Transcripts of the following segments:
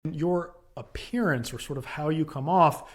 Your appearance or sort of how you come off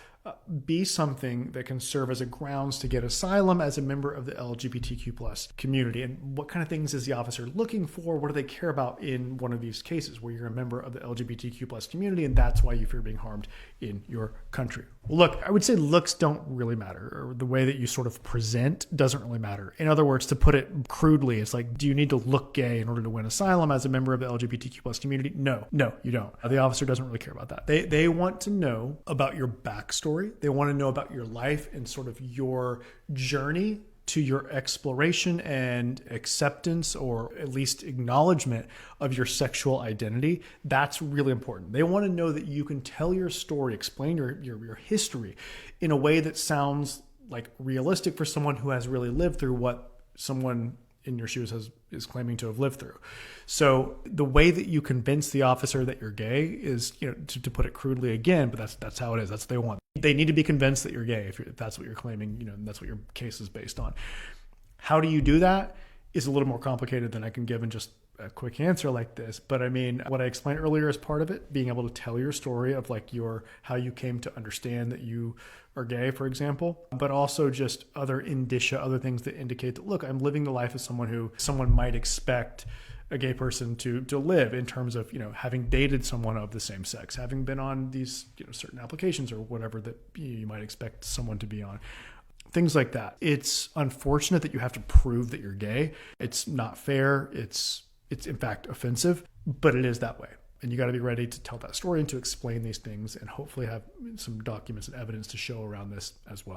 be something that can serve as a grounds to get asylum as a member of the LGBTQ plus community. And what kind of things is the officer looking for? What do they care about in one of these cases where you're a member of the LGBTQ plus community and that's why you fear being harmed in your country? Well, look, I would say looks don't really matter, or the way that you sort of present doesn't really matter. In other words, to put it crudely, it's like, do you need to look gay in order to win asylum as a member of the LGBTQ plus community? No, you don't. The officer doesn't really care about that. They want to know about your backstory. They want to know about your life and sort of your journey to your exploration and acceptance, or at least acknowledgement of your sexual identity. That's really important. They want to know that you can tell your story, explain your history in a way that sounds like realistic for someone who has really lived through what someone in your shoes is claiming to have lived through. So the way that you convince the officer that you're gay is, to put it crudely again, but that's how it is. That's what they want. They need to be convinced that you're gay if that's what you're claiming, and that's what your case is based on. How do you do that is a little more complicated than I can give in just a quick answer like this. But I mean, what I explained earlier as part of it, being able to tell your story of like how you came to understand that you are gay, for example, but also just other indicia, other things that indicate that, look, I'm living the life of someone who someone might expect a gay person to live, in terms of, having dated someone of the same sex, having been on these, certain applications or whatever that you might expect someone to be on. Things like that. It's unfortunate that you have to prove that you're gay. It's not fair. It's in fact offensive, but it is that way. And you got to be ready to tell that story and to explain these things, and hopefully have some documents and evidence to show around this as well.